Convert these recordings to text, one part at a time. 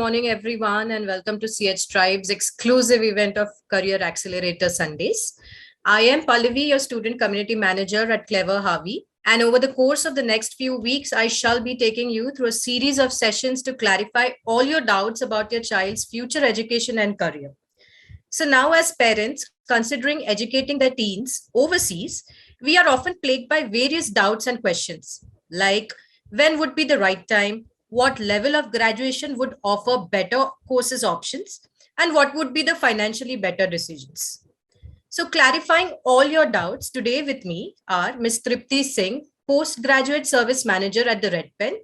morning, everyone, and welcome to CH Tribe's exclusive event of Career Accelerator Sundays. I am Pallavi, your student community manager at cleverharvey. And over the course of the next few weeks, I shall be taking you through a series of sessions to clarify all your doubts about your child's future education and career. So now, as parents, considering educating their teens overseas, we are often plagued by various doubts and questions like when would be the right time, what level of graduation would offer better courses options, and what would be the financially better decisions. So, clarifying all your doubts, today with me are Ms. Tripti Singh, Postgraduate Service Manager at the Red Pen,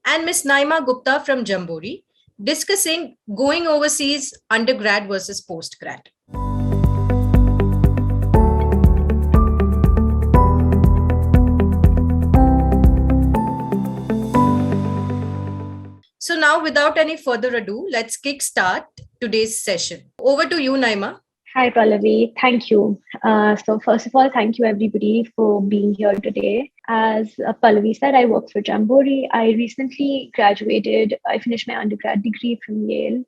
and Ms. Naima Gupta from Jamboree, discussing going overseas undergrad versus postgrad. So now, without any further ado, let's kickstart today's session. Over to you, Naima. Hi, Pallavi. Thank you. So first of all, thank you everybody for being here today. As Pallavi said, I work for Jamboree. I recently graduated. I finished my undergrad degree from Yale,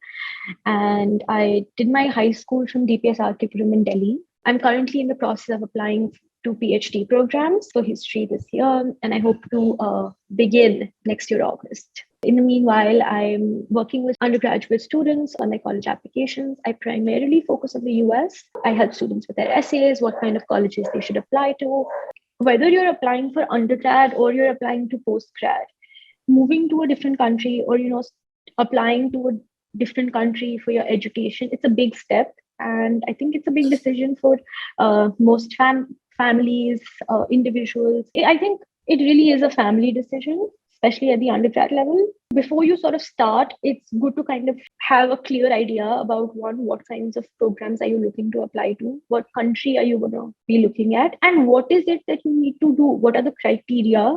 and I did my high school from DPS Archippuram in Delhi. I'm currently in the process of applying to PhD programs for history this year, and I hope to begin next year, August. In the meanwhile, I'm working with undergraduate students on their college applications. I primarily focus on the US. I help students with their essays, what kind of colleges they should apply to. Whether you're applying for undergrad or you're applying to postgrad, moving to a different country or applying to a different country for your education, it's a big step. And I think it's a big decision for most families, individuals. I think it really is a family decision, especially at the undergrad level. Before you sort of start, it's good to kind of have a clear idea about what kinds of programs are you looking to apply to, what country are you going to be looking at, and what is it that you need to do, what are the criteria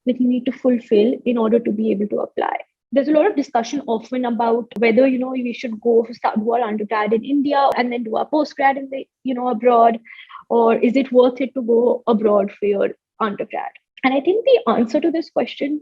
that you need to fulfill in order to be able to apply. There's a lot of discussion often about whether, we should do our undergrad in India and then do our postgrad in the, abroad, or is it worth it to go abroad for your undergrad? And I think the answer to this question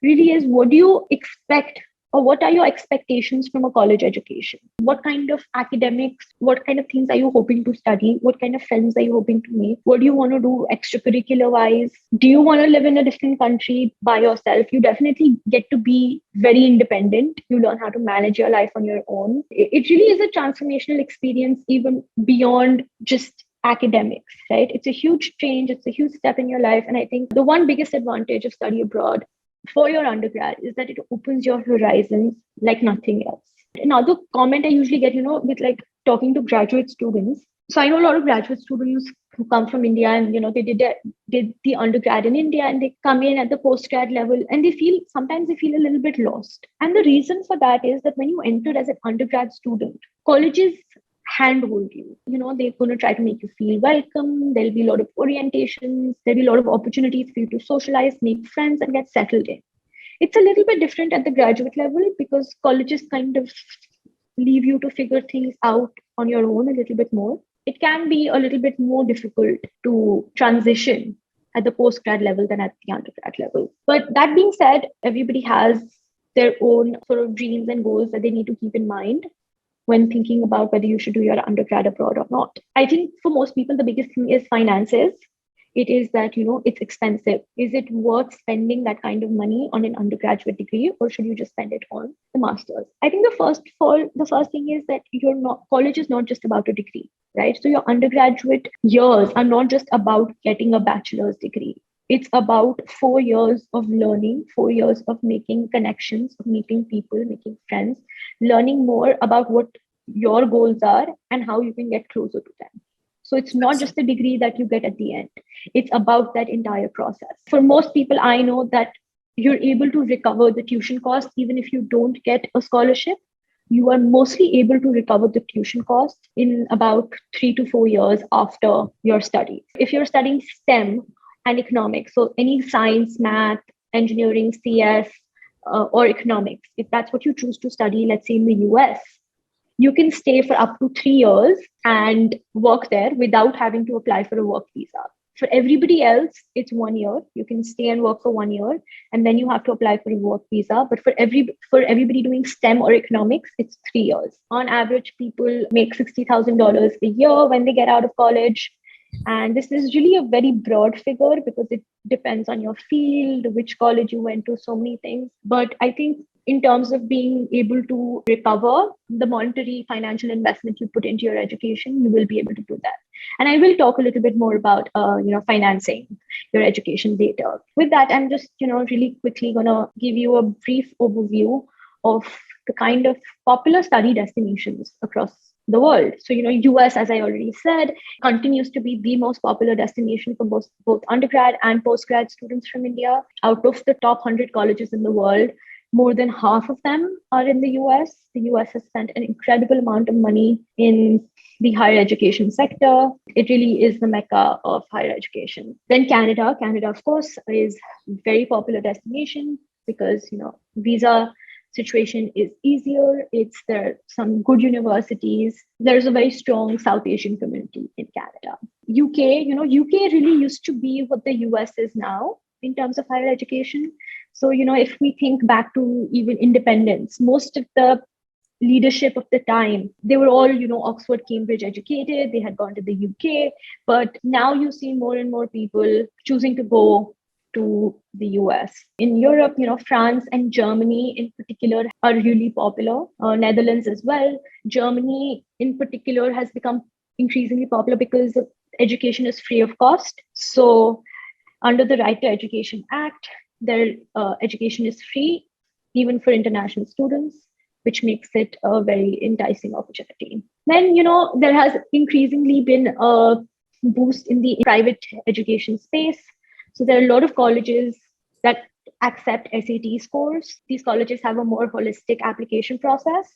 really is, what do you expect, or what are your expectations from a college education? What kind of academics, what kind of things are you hoping to study? What kind of friends are you hoping to make? What do you want to do extracurricular wise? Do you want to live in a different country by yourself? You definitely get to be very independent. You learn how to manage your life on your own. It really is a transformational experience, even beyond just academics, right? It's a huge change. It's a huge step in your life. And I think the one biggest advantage of study abroad for your undergrad is that it opens your horizons like nothing else. Another comment I usually get, with like talking to graduate students. So I know a lot of graduate students who come from India and, they did the undergrad in India, and they come in at the postgrad level and sometimes they feel a little bit lost. And the reason for that is that when you enter as an undergrad student, colleges handhold you. They're going to try to make you feel welcome. There'll be a lot of orientations. There'll be a lot of opportunities for you to socialize, make friends, and get settled in. It's a little bit different at the graduate level because colleges kind of leave you to figure things out on your own a little bit more. It can be a little bit more difficult to transition at the postgrad level than at the undergrad level. But that being said, everybody has their own sort of dreams and goals that they need to keep in mind when thinking about whether you should do your undergrad abroad or not. I think for most people, the biggest thing is finances. It is that, it's expensive. Is it worth spending that kind of money on an undergraduate degree, or should you just spend it on the master's? I think the first thing is that college is not just about a degree, right? So your undergraduate years are not just about getting a bachelor's degree. It's about 4 years of learning, 4 years of making connections, of meeting people, making friends, learning more about what your goals are and how you can get closer to them. So it's not just the degree that you get at the end. It's about that entire process. For most people, I know that you're able to recover the tuition cost. Even if you don't get a scholarship, you are mostly able to recover the tuition cost in about 3 to 4 years after your studies. If you're studying STEM, and economics, so any science, math, engineering, CS, or economics, if that's what you choose to study, let's say in the US, you can stay for up to 3 years and work there without having to apply for a work visa. For everybody else, it's 1 year. You can stay and work for 1 year, and then you have to apply for a work visa. But for everybody doing STEM or economics, it's 3 years. On average, people make $60,000 a year when they get out of college. And this is really a very broad figure because it depends on your field, which college you went to, so many things. But I think in terms of being able to recover the monetary financial investment you put into your education, you will be able to do that. And I will talk a little bit more about, financing your education later. With that, I'm just, really quickly going to give you a brief overview of the kind of popular study destinations across the world. So, US, as I already said, continues to be the most popular destination for both undergrad and postgrad students from India. Out of the top 100 colleges in the world, more than half of them are in the US. The US has spent an incredible amount of money in the higher education sector. It really is the mecca of higher education. Then Canada. Canada, of course, is a very popular destination because, visa situation is easier. There are some good universities. There's a very strong South Asian community in Canada. UK, UK really used to be what the US is now in terms of higher education. So, if we think back to even independence, most of the leadership of the time, they were all, Oxford, Cambridge educated. They had gone to the UK. But now you see more and more people choosing to go to the US. In Europe, France and Germany in particular are really popular. Netherlands as well. Germany in particular has become increasingly popular because education is free of cost. So under the Right to Education Act, their education is free, even for international students, which makes it a very enticing opportunity. Then, there has increasingly been a boost in the private education space. So there are a lot of colleges that accept SAT scores. These colleges have a more holistic application process.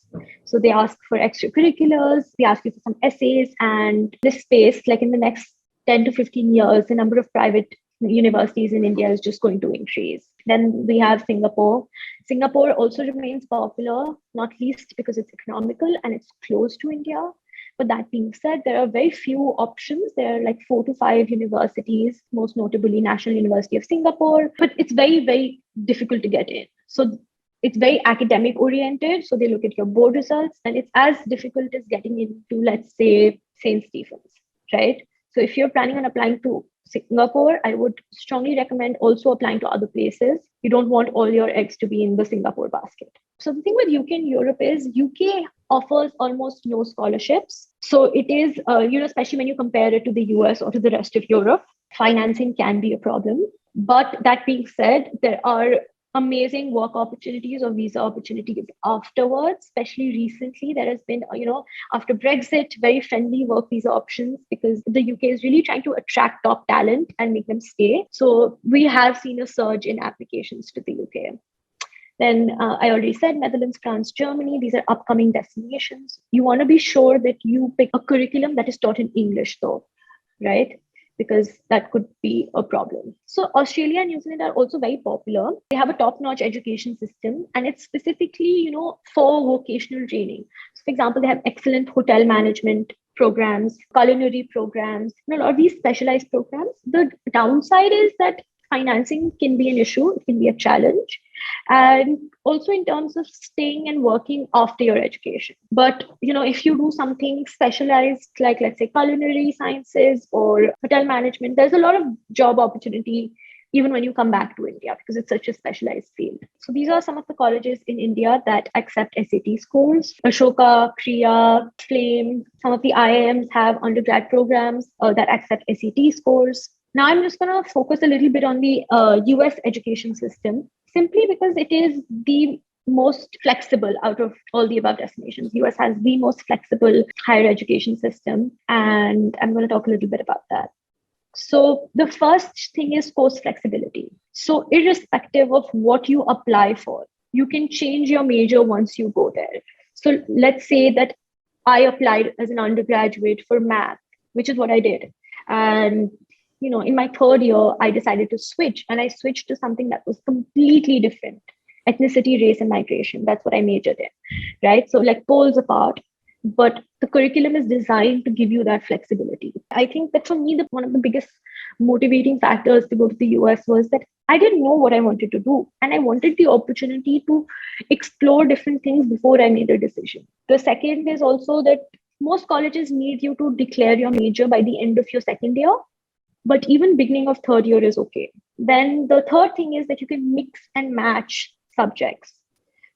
So they ask for extracurriculars, they ask you for some essays, and this space, like in the next 10 to 15 years, the number of private universities in India is just going to increase. Then we have Singapore. Singapore also remains popular, not least because it's economical and it's close to India. But that being said, there are very few options. There are like 4 to 5 universities, most notably National University of Singapore, but it's very, very difficult to get in. So it's very academic oriented. So they look at your board results, and it's as difficult as getting into, let's say, St. Stephen's, right? So if you're planning on applying to Singapore, I would strongly recommend also applying to other places. You don't want all your eggs to be in the Singapore basket. So the thing with UK and Europe is UK offers almost no scholarships. So it is, especially when you compare it to the US or to the rest of Europe, financing can be a problem. But that being said, there are amazing work opportunities or visa opportunities afterwards. Especially recently, there has been, after Brexit, very friendly work visa options because the UK is really trying to attract top talent and make them stay. So we have seen a surge in applications to the UK. Then I already said Netherlands, France, Germany. These are upcoming destinations. You want to be sure that you pick a curriculum that is taught in English though, right? Because that could be a problem. So Australia and New Zealand are also very popular. They have a top-notch education system, and it's specifically, for vocational training. So for example, they have excellent hotel management programs, culinary programs, a lot of these specialized programs. The downside is that financing can be an issue. It can be a challenge. And also in terms of staying and working after your education. But, if you do something specialized, like let's say culinary sciences or hotel management, there's a lot of job opportunity even when you come back to India because it's such a specialized field. So these are some of the colleges in India that accept SAT scores. Ashoka, Kriya, Flame, some of the IIMs have undergrad programs that accept SAT scores. Now I'm just going to focus a little bit on the US education system, simply because it is the most flexible out of all the above destinations. US has the most flexible higher education system, and I'm going to talk a little bit about that. So the first thing is course flexibility. So irrespective of what you apply for, you can change your major once you go there. So let's say that I applied as an undergraduate for math, which is what I did. And in my third year, I decided to switch, and I switched to something that was completely different. Ethnicity, race, and migration. That's what I majored in, right? So like poles apart, but the curriculum is designed to give you that flexibility. I think that for me, one of the biggest motivating factors to go to the US was that I didn't know what I wanted to do. And I wanted the opportunity to explore different things before I made a decision. The second is also that most colleges need you to declare your major by the end of your second year, but even beginning of third year is okay. Then the third thing is that you can mix and match subjects.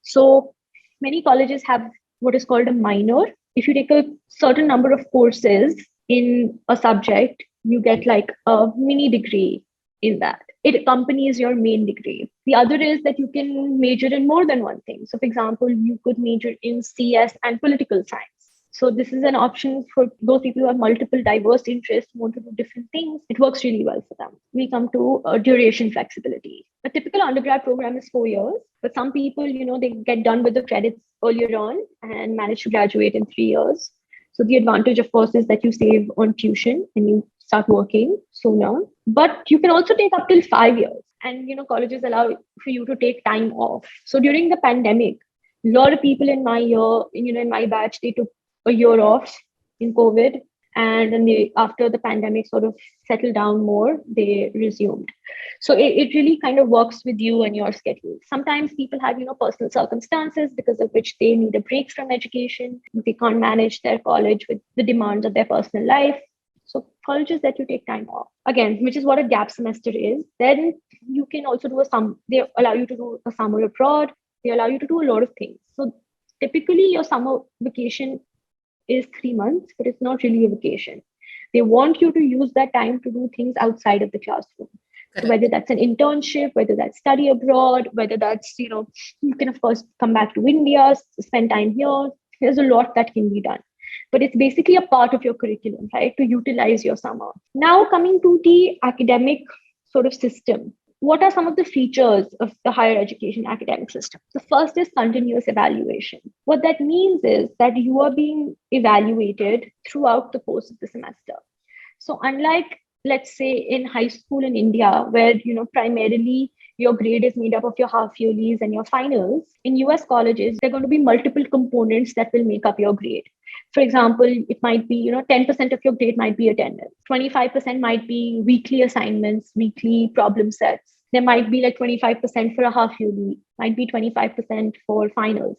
So many colleges have what is called a minor. If you take a certain number of courses in a subject, you get like a mini degree in that. It accompanies your main degree. The other is that you can major in more than one thing. So for example, you could major in CS and political science. So this is an option for those people who have multiple diverse interests, want to do different things. It works really well for them. We come to duration flexibility. A typical undergrad program is 4 years, but some people, they get done with the credits earlier on and manage to graduate in 3 years. So the advantage, of course, is that you save on tuition and you start working sooner. But you can also take up till 5 years. And, colleges allow for you to take time off. So during the pandemic, a lot of people in my year, in my batch, they took a year off in COVID. And then after the pandemic sort of settled down more, they resumed. So it really kind of works with you and your schedule. Sometimes people have, personal circumstances because of which they need a break from education. They can't manage their college with the demands of their personal life. So colleges let you take time off. Again, which is what a gap semester is. Then you can also do they allow you to do a summer abroad. They allow you to do a lot of things. So typically your summer vacation is 3 months, but it's not really a vacation. They want you to use that time to do things outside of the classroom. So whether that's an internship, whether that's study abroad, whether that's, you can of course come back to India, spend time here. There's a lot that can be done. But it's basically a part of your curriculum, right? To utilize your summer. Now coming to the academic sort of system. What are some of the features of the higher education academic system? The first is continuous evaluation. What that means is that you are being evaluated throughout the course of the semester. So unlike, let's say, in high school in India, where, primarily your grade is made up of your half yearlies and your finals, in US colleges, there are going to be multiple components that will make up your grade. For example, it might be, 10% of your grade might be attendance. 25% might be weekly assignments, weekly problem sets. There might be like 25% for a half yearly, might be 25% for finals.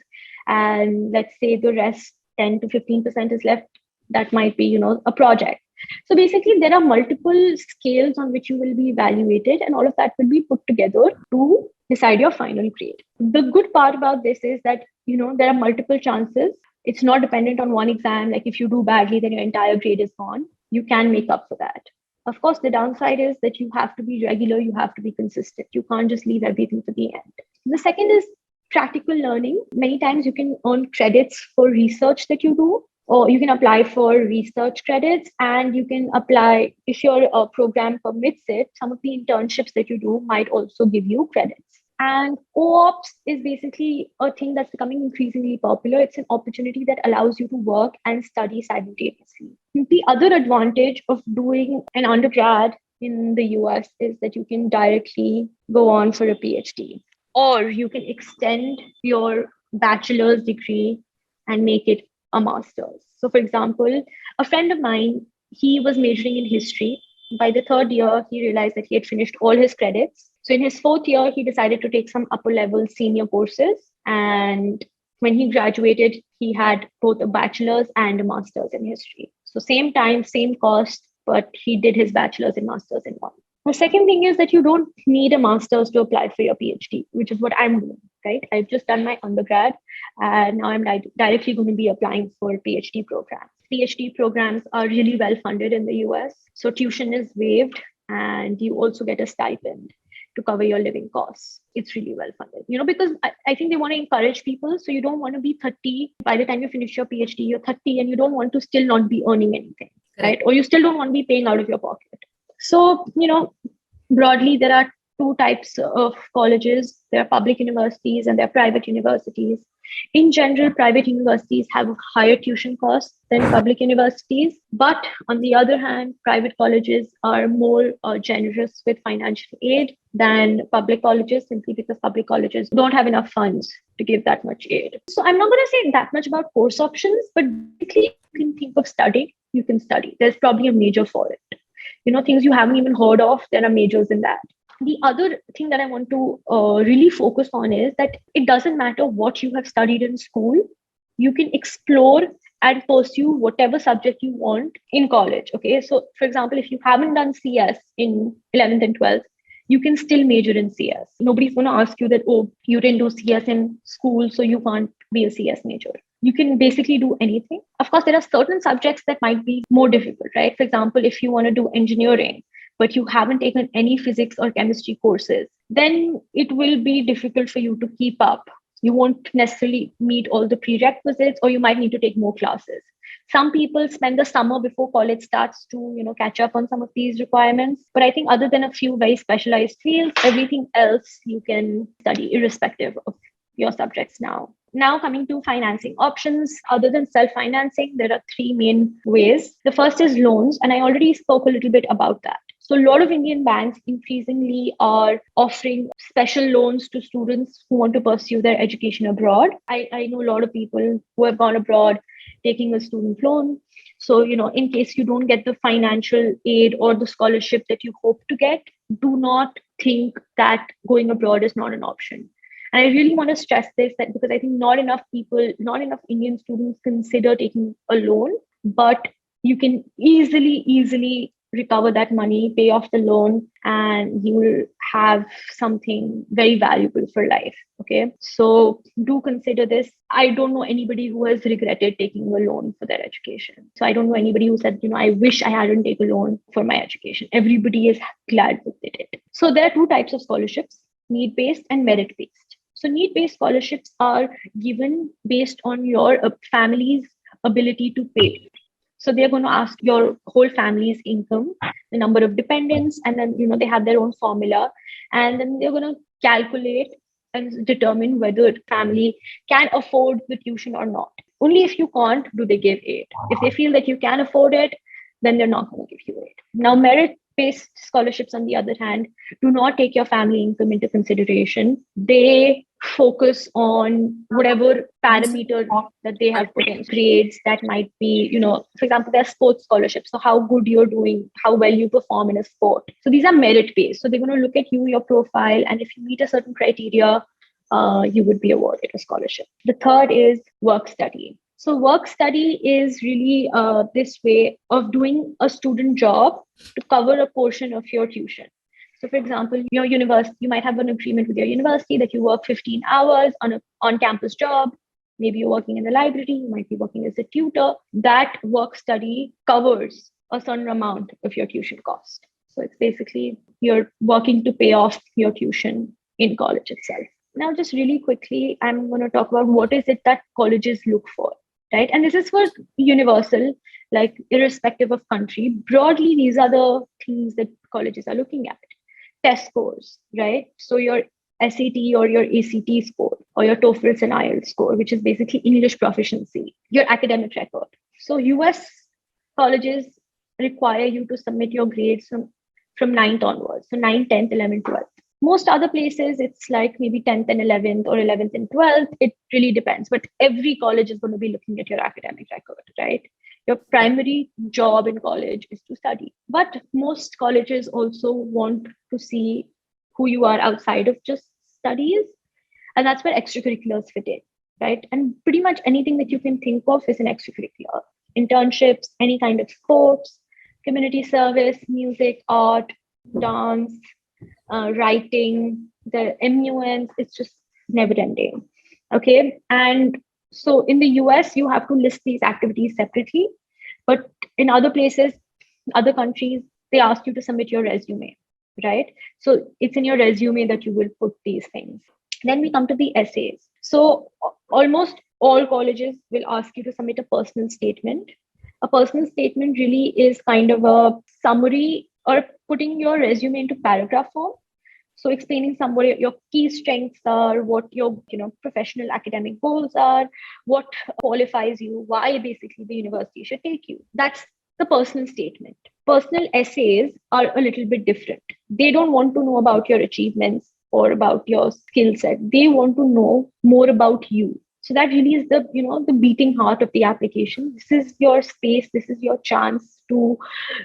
And let's say the rest, 10 to 15% is left. That might be, a project. So basically, there are multiple scales on which you will be evaluated, and all of that will be put together to decide your final grade. The good part about this is that, there are multiple chances. It's not dependent on one exam. Like if you do badly, then your entire grade is gone. You can make up for that. Of course, the downside is that you have to be regular. You have to be consistent. You can't just leave everything to the end. The second is practical learning. Many times you can earn credits for research that you do, or you can apply for research credits, and you can apply, if your program permits it, some of the internships that you do might also give you credits. And co-ops is basically a thing that's becoming increasingly popular. It's an opportunity that allows you to work and study simultaneously. The other advantage of doing an undergrad in the US is that you can directly go on for a PhD, or you can extend your bachelor's degree and make it a master's. So for example, a friend of mine, he was majoring in history. By the third year, he realized that he had finished all his credits. So in his fourth year, he decided to take some upper level senior courses. And when he graduated, he had both a bachelor's and a master's in history. So same time, same cost, but he did his bachelor's and master's in one. The second thing is that you don't need a master's to apply for your PhD, which is what I'm doing, right? I've just done my undergrad, and now I'm directly going to be applying for PhD programs. PhD programs are really well funded in the US. So tuition is waived, and you also get a stipend to cover your living costs. It's really well funded, because I think they want to encourage people. So you don't want to be 30 by the time you finish your PhD, you're 30 and you don't want to still not be earning anything, right? Or you still don't want to be paying out of your pocket. So, broadly, there are two types of colleges. There are public universities and there are private universities. In general, private universities have higher tuition costs than public universities. But on the other hand, private colleges are more generous with financial aid than public colleges, simply because public colleges don't have enough funds to give that much aid. So I'm not going to say that much about course options, but basically you can think of studying, you can study. There's probably a major for it. things you haven't even heard of. There are majors in that. The other thing that I want to really focus on is that it doesn't matter what you have studied in school. You can explore and pursue whatever subject you want in college. Okay. So, for example, if you haven't done CS in 11th and 12th, you can still major in CS. Nobody's going to ask you that, oh, you didn't do CS in school, so you can't be a CS major. You can basically do anything. Of course, there are certain subjects that might be more difficult, right? For example, if you want to do engineering, but you haven't taken any physics or chemistry courses, then it will be difficult for you to keep up. You won't necessarily meet all the prerequisites, or you might need to take more classes. Some people spend the summer before college starts to, catch up on some of these requirements. But I think other than a few very specialized fields, everything else you can study irrespective of your subjects now. Now coming to financing options, other than self-financing, there are three main ways. The first is loans, and I already spoke a little bit about that. So a lot of Indian banks increasingly are offering special loans to students who want to pursue their education abroad. I know a lot of people who have gone abroad taking a student loan. So, in case you don't get the financial aid or the scholarship that you hope to get, do not think that going abroad is not an option. And I really want to stress this, that because I think not enough Indian students consider taking a loan, but you can easily recover that money, pay off the loan, and you will have something very valuable for life. Okay. So do consider this. I don't know anybody who has regretted taking a loan for their education. So I don't know anybody who said, I wish I hadn't taken a loan for my education. Everybody is glad they did it. So there are two types of scholarships, need-based and merit-based. So need-based scholarships are given based on your family's ability to pay. So they're going to ask your whole family's income, the number of dependents, and then, they have their own formula. And then they're going to calculate and determine whether family can afford the tuition or not. Only if you can't do they give aid. If they feel that you can afford it, then they're not going to give you aid. Now, merit-based scholarships, on the other hand, do not take your family income into consideration. They focus on whatever parameter that they have put in, grades that might be, for example, there's sports scholarships. So how good you're doing, how well you perform in a sport. So these are merit-based. So they're going to look at you, your profile, and if you meet a certain criteria, you would be awarded a scholarship. The third is work study. So work study is really this way of doing a student job to cover a portion of your tuition. So, for example, your university, you might have an agreement with your university that you work 15 hours on an on-campus job. Maybe you're working in the library, you might be working as a tutor. That work study covers a certain amount of your tuition cost. So it's basically you're working to pay off your tuition in college itself. Now, just really quickly, I'm going to talk about what is it that colleges look for, right? And this is for universal, like irrespective of country. Broadly, these are the things that colleges are looking at. Test scores, right? So your SAT or your ACT score, or your TOEFL and IELTS score, which is basically English proficiency, your academic record. So US colleges require you to submit your grades from 9th onwards. So 9th, 10th, 11th, 12th. Most other places, it's like maybe 10th and 11th or 11th and 12th. It really depends. But every college is going to be looking at your academic record, right? Your primary job in college is to study. But most colleges also want to see who you are outside of just studies. And that's where extracurriculars fit in, right? And pretty much anything that you can think of is an extracurricular. Internships, any kind of sports, community service, music, art, dance, writing, the MUNs, it's just never ending. Okay. And so in the US, you have to list these activities separately. But in other places, other countries, they ask you to submit your resume, right? So it's in your resume that you will put these things. Then we come to the essays. So almost all colleges will ask you to submit a personal statement. A personal statement really is kind of a summary or putting your resume into paragraph form. So explaining somewhere your key strengths are, what your professional academic goals are, what qualifies you, why basically the university should take you. That's the personal statement. Personal essays are a little bit different. They don't want to know about your achievements or about your skill set. They want to know more about you. So that really is the beating heart of the application. This is your space. This is your chance to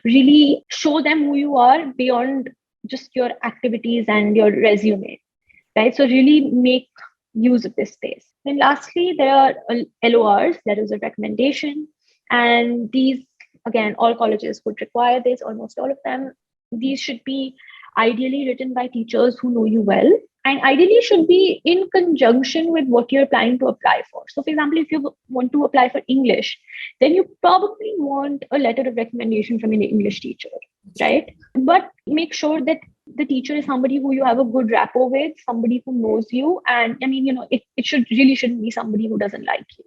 really show them who you are beyond just your activities and your resume, right? So really make use of this space. Then lastly, there are LORs, letters of recommendation. And these, again, all colleges would require this, almost all of them. These should be ideally written by teachers who know you well, and ideally should be in conjunction with what you're planning to apply for. So for example, if you want to apply for English, then you probably want a letter of recommendation from an English teacher, right? But make sure that the teacher is somebody who you have a good rapport with, somebody who knows you. And I mean, it shouldn't be somebody who doesn't like you.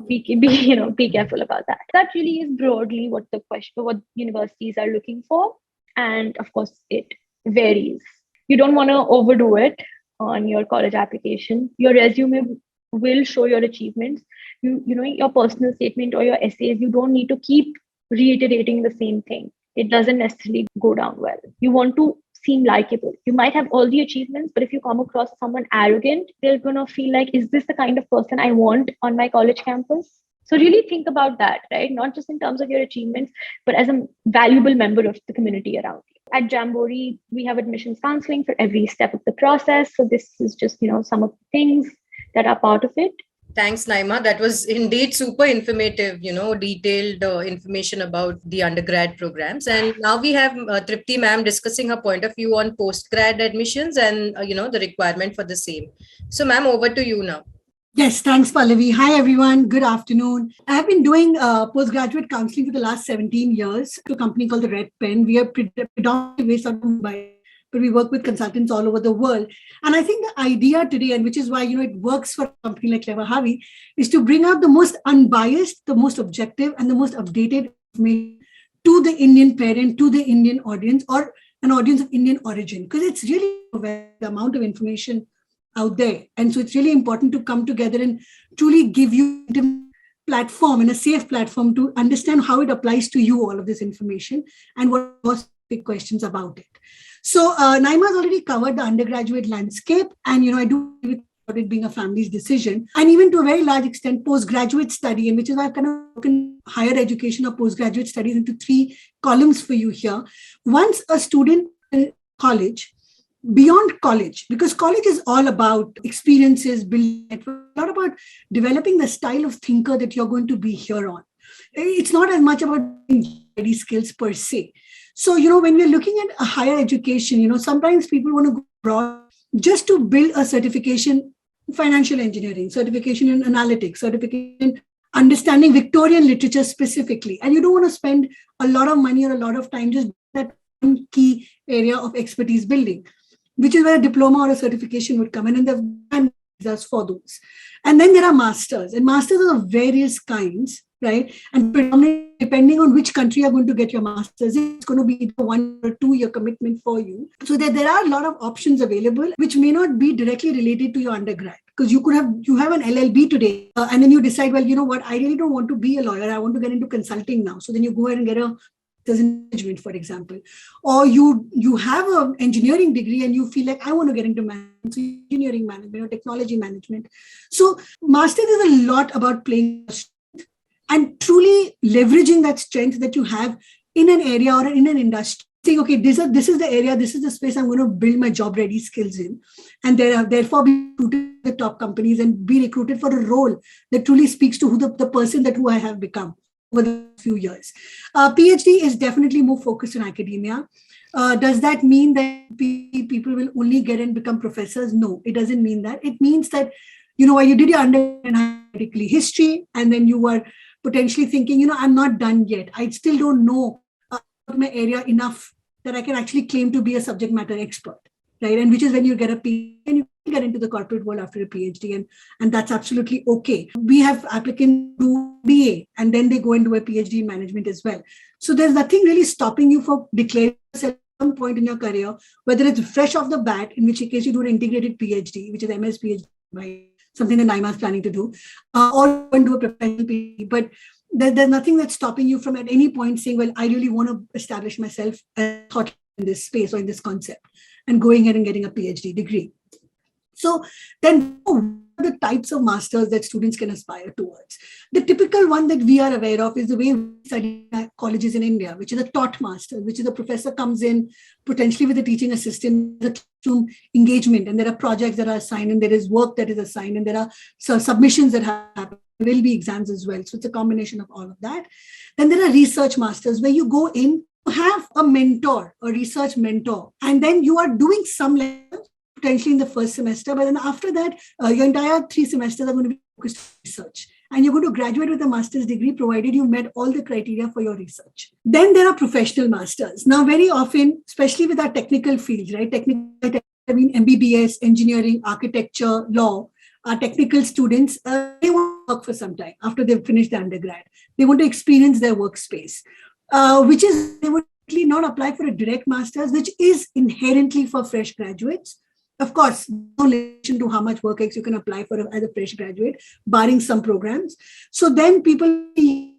Be careful about that. That really is broadly what universities are looking for. And of course, it varies. You don't want to overdo it on your college application. Your resume will show your achievements. Your personal statement or your essays, you don't need to keep reiterating the same thing. It doesn't necessarily go down well. You want to seem likable. You might have all the achievements, but if you come across someone arrogant, they're going to feel like, is this the kind of person I want on my college campus? So really think about that, right? Not just in terms of your achievements, but as a valuable member of the community around you. At Jamboree, we have admissions counseling for every step of the process. So this is just, some of the things that are part of it. Thanks, Naima. That was indeed super informative, detailed information about the undergrad programs. And now we have Tripti ma'am discussing her point of view on postgrad admissions and, the requirement for the same. So ma'am, over to you now. Yes, thanks, Pallavi. Hi, everyone. Good afternoon. I have been doing postgraduate counseling for the last 17 years to a company called the Red Pen. We are predominantly based out of Mumbai, but we work with consultants all over the world. And I think the idea today, and which is why, it works for a company like cleverharvey, is to bring out the most unbiased, the most objective, and the most updated information to the Indian parent, to the Indian audience, or an audience of Indian origin, because it's really the amount of information out there. And so it's really important to come together and truly give you a platform and a safe platform to understand how it applies to you, all of this information, and what are big questions about it. So Naima has already covered the undergraduate landscape, and I do agree with it being a family's decision, and even to a very large extent postgraduate study, and which is why I've kind of broken higher education or postgraduate studies into 3 columns for you here. Once a student in college, beyond college, because college is all about experiences, building network, a lot about developing the style of thinker that you're going to be here on. It's not as much about study skills per se. So, when we're looking at a higher education, sometimes people want to go abroad just to build a certification in financial engineering, certification in analytics, certification in understanding Victorian literature specifically. And you don't want to spend a lot of money or a lot of time just that one key area of expertise building, which is where a diploma or a certification would come in, and the visas for those. And then there are masters, and masters are of various kinds, right? And predominantly, depending on which country you're going to get your masters, it's going to be a 1 or 2 year commitment for you. So there are a lot of options available, which may not be directly related to your undergrad. Because you have an LLB today, and then you decide, well, you know what, I really don't want to be a lawyer. I want to get into consulting now. So then you go ahead and get a management, for example, or you have an engineering degree and you feel like I want to get into management, engineering management or technology management. So masters is a lot about playing and truly leveraging that strength that you have in an area or in an industry. Saying, okay, this is the area, this is the space I'm going to build my job ready skills in, and therefore be recruited to the top companies and be recruited for a role that truly speaks to the person who I have become over the few years. PhD is definitely more focused on academia. Does that mean that people will only get and become professors? No, it doesn't mean that. It means that, while you did your undergrad in history, and then you were potentially thinking, I'm not done yet. I still don't know my area enough that I can actually claim to be a subject matter expert, right? And which is when you get a PhD and you get into the corporate world after a PhD, and that's absolutely okay. We have applicants who do BA and then they go into a PhD in management as well. So there's nothing really stopping you from declaring yourself at some point in your career, whether it's fresh off the bat, in which case you do an integrated PhD, which is MS PhD, something that Naima is planning to do, or go and do a professional PhD. But there's nothing that's stopping you from at any point saying, well, I really want to establish myself as a thought in this space or in this concept, and going ahead and getting a PhD degree. So then what are the types of masters that students can aspire towards? The typical one that we are aware of is the way we study at colleges in India, which is a taught master, which is a professor comes in potentially with a teaching assistant, the classroom engagement, and there are projects that are assigned, and there is work that is assigned, and there are submissions that happen. There will be exams as well. So it's a combination of all of that. Then there are research masters where you go in, have a mentor, a research mentor, and then you are doing some lessons potentially in the first semester, but then after that, your entire 3 semesters are going to be focused on research. And you're going to graduate with a master's degree, provided you met all the criteria for your research. Then there are professional masters. Now, very often, especially with our technical fields, right? I mean, MBBS, engineering, architecture, law, our technical students, they want to work for some time after they've finished the undergrad. They want to experience their workspace, which is, they would not apply for a direct master's, which is inherently for fresh graduates. Of course, no relation to how much work you can apply for as a fresh graduate, barring some programs. So then people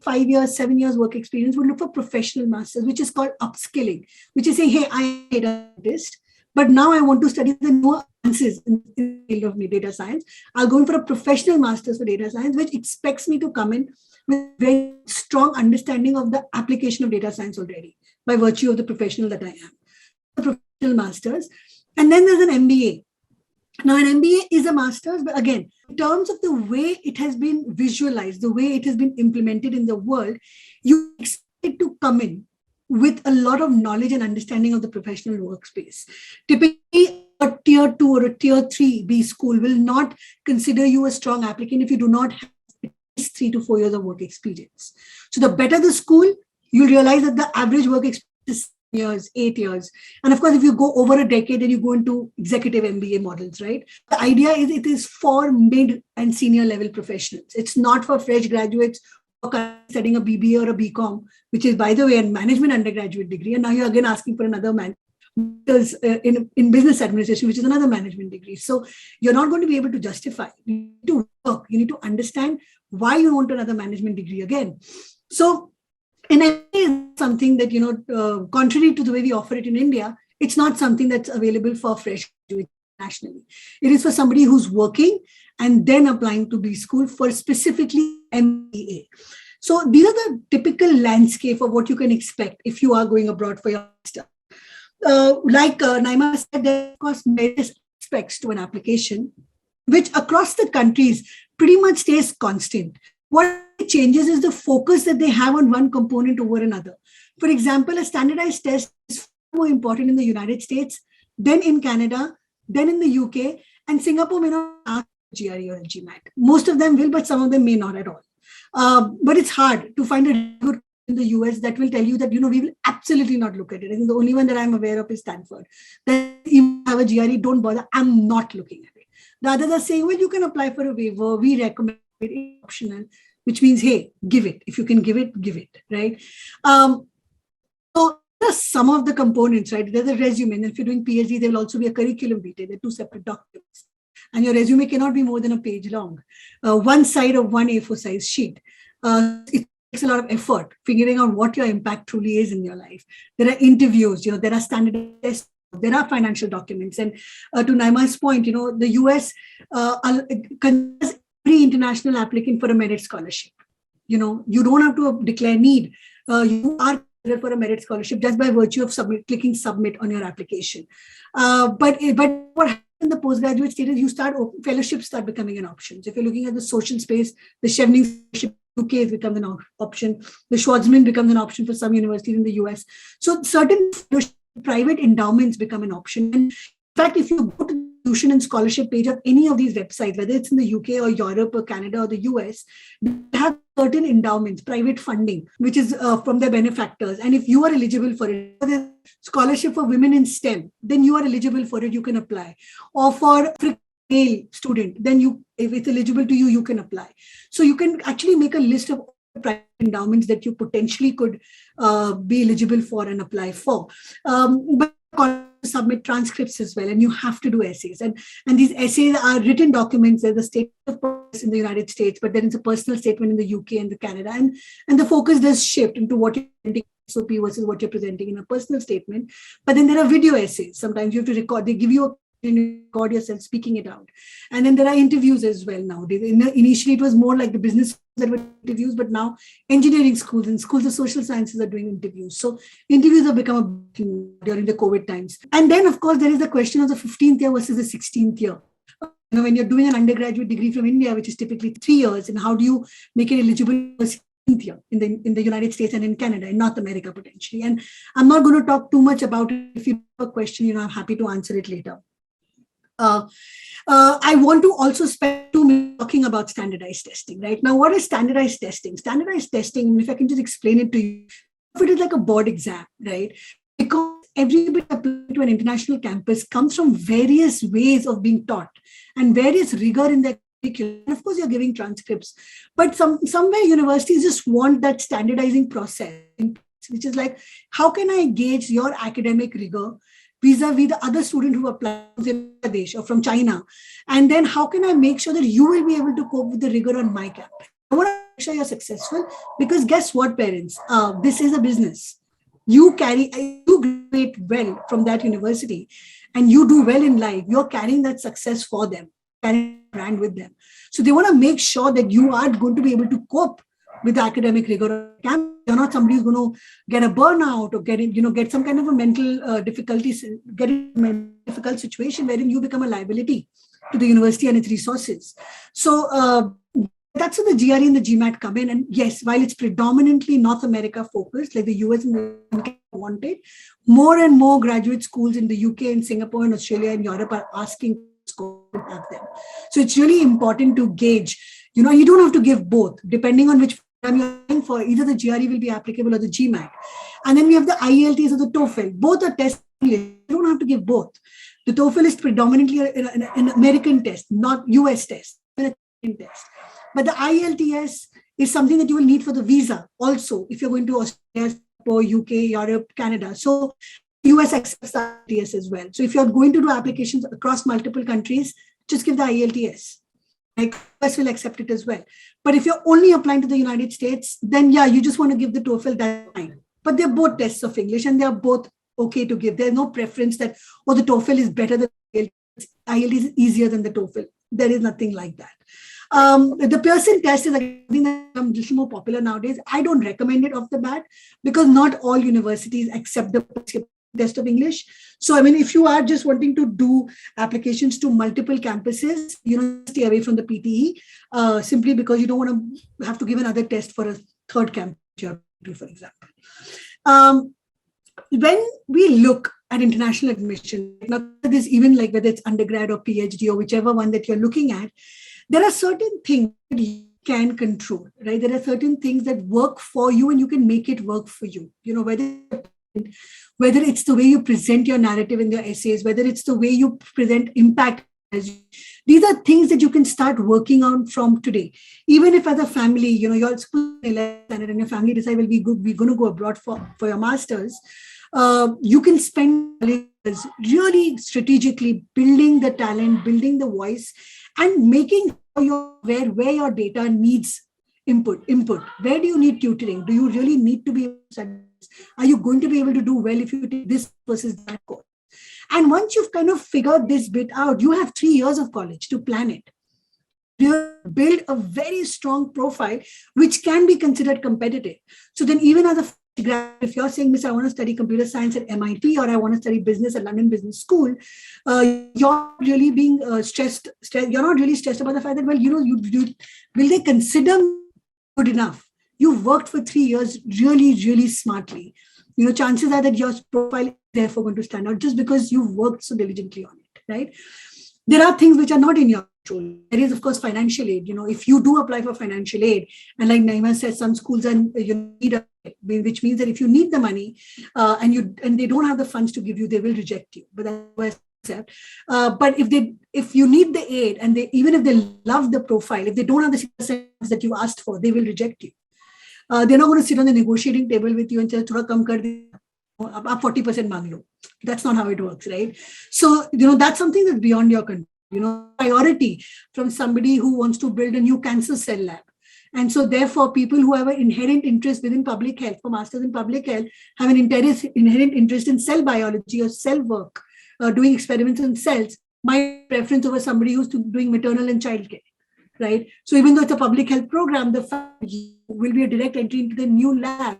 5 years, 7 years work experience would look for professional masters, which is called upskilling, which is saying, hey, I'm a data scientist, but now I want to study the newer advances in the field of data science. I'll go in for a professional master's for data science, which expects me to come in with very strong understanding of the application of data science already by virtue of the professional that I am. The professional masters. And then there's an MBA. Now, an MBA is a master's, but again, in terms of the way it has been visualized, the way it has been implemented in the world, you expect it to come in with a lot of knowledge and understanding of the professional workspace. Typically, a tier 2 or a tier 3 B school will not consider you a strong applicant if you do not have at least 3 to 4 years of work experience. So the better the school, you'll realize that the average work experience is years, 8 years. And of course, if you go over a decade, then you go into executive MBA models, right? The idea is it is for mid and senior level professionals. It's not for fresh graduates studying a BBA or a BCom, which is, by the way, a management undergraduate degree. And now you're again asking for another in business administration, which is another management degree. So you're not going to be able to justify. You need to work. You need to understand why you want another management degree again. So and MBA is something that, contrary to the way we offer it in India, it's not something that's available for fresh graduates nationally. It is for somebody who's working and then applying to B school for specifically MBA. So these are the typical landscape of what you can expect if you are going abroad for your master. Like Naima said, there are, of course, various aspects to an application, which across the countries pretty much stays constant. What changes is the focus that they have on one component over another. For example, a standardized test is more important in the United States, then in Canada, then in the UK, and Singapore may not ask GRE or GMAT. Most of them will, but some of them may not at all. But it's hard to find a good in the US that will tell you that, we will absolutely not look at it. I think the only one that I'm aware of is Stanford. That if you have a GRE, don't bother. I'm not looking at it. The others are saying, well, you can apply for a waiver. We recommend it. It's optional, which means, hey, give it. If you can give it, right? So there's some of the components, right? There's a resume. And if you're doing PhD, there will also be a curriculum vitae. They're 2 separate documents. And your resume cannot be more than a page long. One side of one A4 size sheet. It takes a lot of effort figuring out what your impact truly is in your life. There are interviews, there are standard tests, there are financial documents. And to Naima's point, the US considers every international applicant for a merit scholarship. You don't have to declare need. You are considered for a merit scholarship just by virtue of clicking submit on your application. But what happens in the postgraduate status, fellowships start becoming an option. So if you're looking at the social space, the Chevening Fellowship UK becomes an option. The Schwarzman becomes an option for some universities in the US. So certain private endowments become an option. And in fact, if you go to the tuition and scholarship page of any of these websites, whether it's in the UK or Europe or Canada or the US, they have certain endowments, private funding, which is from their benefactors. And if you are eligible for it, for the scholarship for women in STEM, then you are eligible for it, you can apply. Or for male student, then if it's eligible to you, you can apply. So you can actually make a list of private endowments that you potentially could be eligible for and apply for. But submit transcripts as well, and you have to do essays. And these essays are written documents. There's a statement of purpose in the United States, but then it's a personal statement in the UK and the Canada. And the focus does shift into what you're presenting SOP versus what you're presenting in a personal statement. But then there are video essays. Sometimes you have to record. They give you a record yourself speaking it out. And then there are interviews as well nowadays. Initially, it was more like the business that were interviews, but now engineering schools and schools of social sciences are doing interviews. So interviews have become a big thing during the COVID times. And then, of course, there is the question of the 15th year versus the 16th year. When you're doing an undergraduate degree from India, which is typically 3 years, and how do you make it eligible for 16th year in the United States and in Canada, in North America potentially? And I'm not going to talk too much about it. If you have a question, I'm happy to answer it later. I want to also spend 2 minutes talking about standardized testing. Right now, what is standardized testing? Standardized testing, if I can just explain it to you, it is like a board exam, right? Because everybody applying to an international campus comes from various ways of being taught and various rigor in their curriculum. And of course, you're giving transcripts, but somewhere universities just want that standardizing process, which is like, how can I gauge your academic rigor vis-a-vis the other student who applies from Bangladesh or from China? And then how can I make sure that you will be able to cope with the rigor on my campus? I want to make sure you're successful, because guess what, parents? This is a business. You graduate well from that university and you do well in life. You're carrying that success for them, carrying a brand with them. So they want to make sure that you are going to be able to cope with the academic rigor on campus. You're not somebody who's going to get a burnout or get some kind of a mental difficulties, get in a difficult situation wherein you become a liability to the university and its resources. So that's where the GRE and the GMAT come in. And yes, while it's predominantly North America focused, like the US and the UK wanted, more and more graduate schools in the UK and Singapore and Australia and Europe are asking schools to have them. So it's really important to gauge. You don't have to give both, depending on which program you're going for. Either the GRE will be applicable or the GMAT. And then we have the IELTS or the TOEFL. Both are tests. You don't have to give both. The TOEFL is predominantly an American test, not US test, American test. But the IELTS is something that you will need for the visa also, if you're going to Australia, or UK, Europe, Canada. So US accepts the IELTS as well. So if you're going to do applications across multiple countries, just give the IELTS. Like, US will accept it as well. But if you're only applying to the United States, then you just want to give the TOEFL, that's fine. But they're both tests of English and they're both okay to give. There's no preference that, the TOEFL is better than IELTS. IELTS is easier than the TOEFL. There is nothing like that. The Pearson test is something that a little more popular nowadays. I don't recommend it off the bat because not all universities accept the test of English. So, if you are just wanting to do applications to multiple campuses, stay away from the PTE simply because you don't want to have to give another test for a third campus, for example. When we look at international admission, even like whether it's undergrad or PhD or whichever one that you're looking at, there are certain things that you can control, right? There are certain things that work for you and you can make it work for you. Whether it's the way you present your narrative in your essays, whether it's the way you present impact. These are things that you can start working on from today. Even if as a family, you're school and your family decide, we're going to go abroad for your masters. You can spend years really strategically building the talent, building the voice, and making sure where your data needs input. Where do you need tutoring? Do you really need to be able to study? Are you going to be able to do well if you take this versus that course? And once you've kind of figured this bit out, you have 3 years of college to plan it. You build a very strong profile, which can be considered competitive. So then even as a grad, if you're saying, Miss, I want to study computer science at MIT or I want to study business at London Business School, you're really being stressed. You're not really stressed about the fact that, will they consider good enough? You've worked for 3 years really, really smartly. Chances are that your profile is therefore going to stand out just because you've worked so diligently on it, right? There are things which are not in your control. There is, of course, financial aid. If you do apply for financial aid, and like Naima says, some schools need it, which means that if you need the money and they don't have the funds to give you, they will reject you. But that's but if you need the aid and even if they love the profile, if they don't have the success that you asked for, they will reject you. They're not going to sit on the negotiating table with you and say, "Thoda kam kar de, aap 40% mang lo." That's not how it works, right? So, that's something that's beyond your control. Priority from somebody who wants to build a new cancer cell lab. And so, therefore, people who have an inherent interest within public health, for masters in public health, have an inherent interest in cell biology or cell work, doing experiments on cells, my preference over somebody who's doing maternal and child care, right? So even though it's a public health program, the fact that you will be a direct entry into the new lab,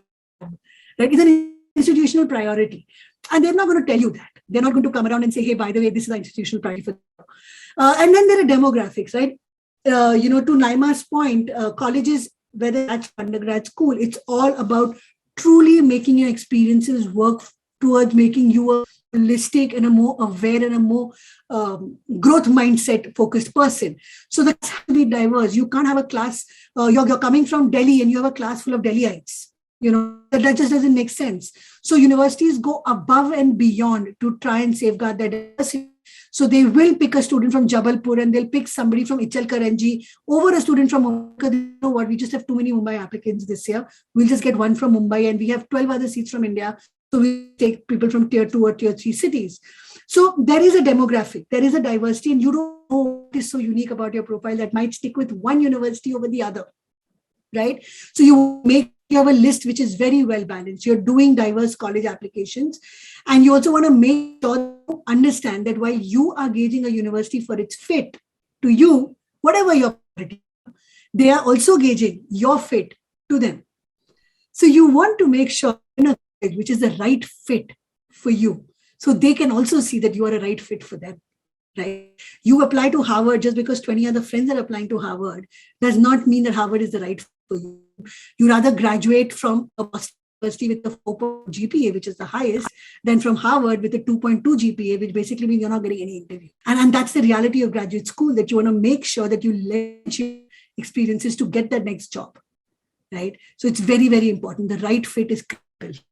right, is an institutional priority. And they're not going to tell you that. They're not going to come around and say, hey, by the way, this is an institutional priority for you. And then there are demographics, right? To Naima's point, colleges, whether that's undergrad school, it's all about truly making your experiences work towards making you a holistic and a more aware and a more growth mindset focused person. So that has to be diverse. You can't have a class, you're coming from Delhi and you have a class full of Delhiites. That just doesn't make sense. So universities go above and beyond to try and safeguard that diversity. So they will pick a student from Jabalpur and they'll pick somebody from Ichalkaranji over a student from Mumbai. You know what? We just have too many Mumbai applicants this year. We'll just get one from Mumbai and we have 12 other seats from India. So we take people from tier 2 or tier 3 cities. So there is a demographic, there is a diversity, and you don't know what is so unique about your profile that might stick with one university over the other, right? So you have a list which is very well balanced. You're doing diverse college applications. And you also want to make sure you understand that while you are gauging a university for its fit to you, whatever your priority, they are also gauging your fit to them. So you want to make sure which is the right fit for you. So they can also see that you are a right fit for them, right? You apply to Harvard just because 20 other friends are applying to Harvard does not mean that Harvard is the right fit for you. You rather graduate from a university with a 4.0 GPA, which is the highest, than from Harvard with a 2.2 GPA, which basically means you're not getting any interview. And that's the reality of graduate school, that you want to make sure that you leverage your experiences to get that next job, right? So it's very, very important. The right fit is critical.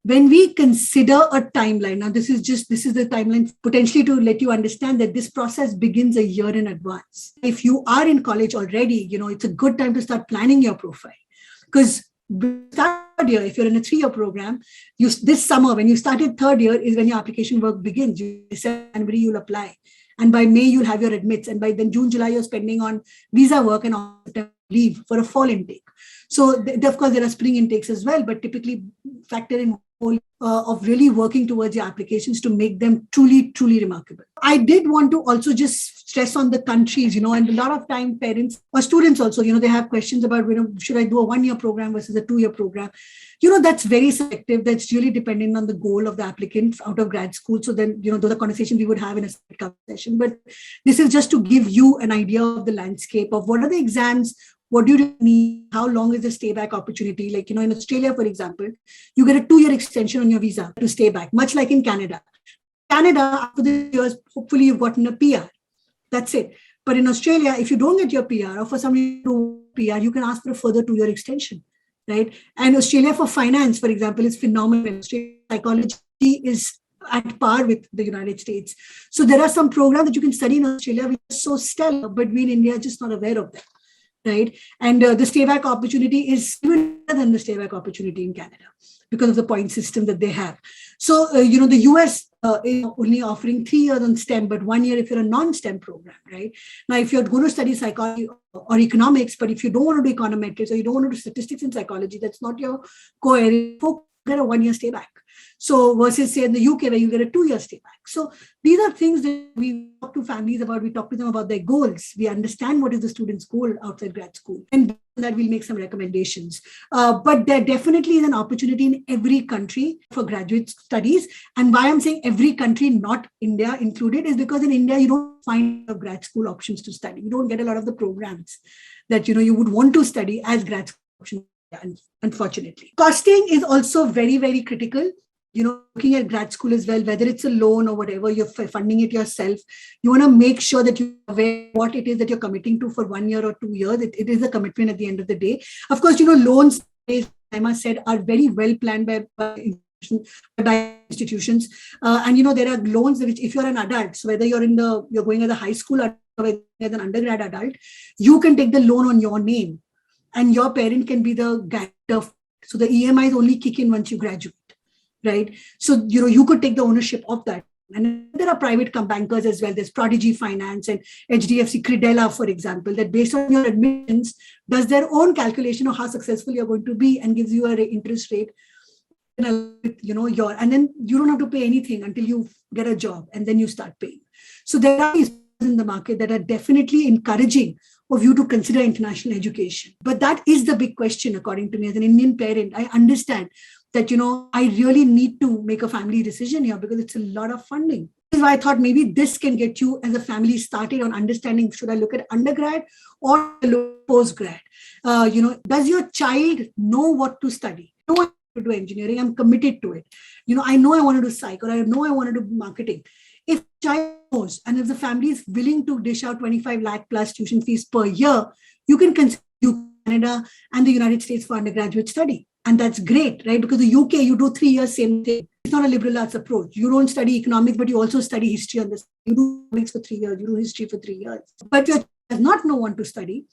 When we consider a timeline, now this is the timeline potentially to let you understand that this process begins a year in advance. If you are in college already, it's a good time to start planning your profile. Because third year, if you're in a 3-year program, this summer, when you started third year is when your application work begins. January, you'll apply. And by May, you'll have your admits. And by then June, July, you're spending on visa work and leave for a fall intake. So of course, there are spring intakes as well, but typically factor in whole of really working towards your applications to make them truly, truly remarkable. I did want to also just stress on the countries, and a lot of time parents or students also, they have questions about, should I do a 1-year program versus a 2-year program? That's very subjective. That's really dependent on the goal of the applicant out of grad school. So then, those are conversations we would have in a second session. But this is just to give you an idea of the landscape of what are the exams, what do you need, how long is the stay back opportunity? Like, in Australia, for example, you get a 2-year extension on your visa to stay back, much like in Canada. Canada, after the years, hopefully you've gotten a PR. That's it. But in Australia, if you don't get your PR or for some reason PR, you can ask for a further 2-year extension, right? And Australia for finance, for example, is phenomenal. Australia psychology is at par with the United States. So there are some programs that you can study in Australia which are so stellar, but we in India are just not aware of them. Right. And the stay back opportunity is even better than the stay back opportunity in Canada because of the point system that they have. So, the US is only offering 3 years on STEM, but 1 year if you're a non-STEM program, right? Now, if you're going to study psychology or economics, but if you don't want to do econometrics or you don't want to do statistics and psychology, that's not your core area, get a 1-year stay back. So versus say in the UK where you get a 2-year stay back. So these are things that we talk to families about. We talk to them about their goals. We understand what is the student's goal outside grad school. And that we'll make some recommendations. But there definitely is an opportunity in every country for graduate studies. And why I'm saying every country, not India included, is because in India, you don't find grad school options to study. You don't get a lot of the programs that, you would want to study as grad school options, unfortunately. Costing is also very, very critical. Looking at grad school as well, whether it's a loan or whatever, you're funding it yourself. You want to make sure that you're aware what it is that you're committing to for 1 year or 2 years. It is a commitment at the end of the day. Of course, loans, as Naima said, are very well planned by institutions. And, there are loans which if you're an adult, so whether you're going as a high school or as an undergrad adult, you can take the loan on your name and your parent can be the guarantor. So the EMIs only kick in once you graduate. Right. So, you could take the ownership of that. And there are private bankers as well. There's Prodigy Finance and HDFC Credella, for example, that based on your admissions, does their own calculation of how successful you're going to be and gives you an interest rate. And then you don't have to pay anything until you get a job and then you start paying. So there are these in the market that are definitely encouraging of you to consider international education. But that is the big question, according to me. As an Indian parent, I understand that, I really need to make a family decision here because it's a lot of funding. This is why I thought maybe this can get you as a family started on understanding, should I look at undergrad or look at postgrad? Does your child know what to study? I want to do engineering. I'm committed to it. I know I want to do psych, or I know I want to do marketing. If child knows, and if the family is willing to dish out 25 lakh plus tuition fees per year, you can consider Canada and the United States for undergraduate study. And that's great, right? Because the UK, you do 3 years, same thing. It's not a liberal arts approach. You don't study economics, but you also study history on this. You do economics for 3 years, you do history for 3 years. But if your child does not know what to study,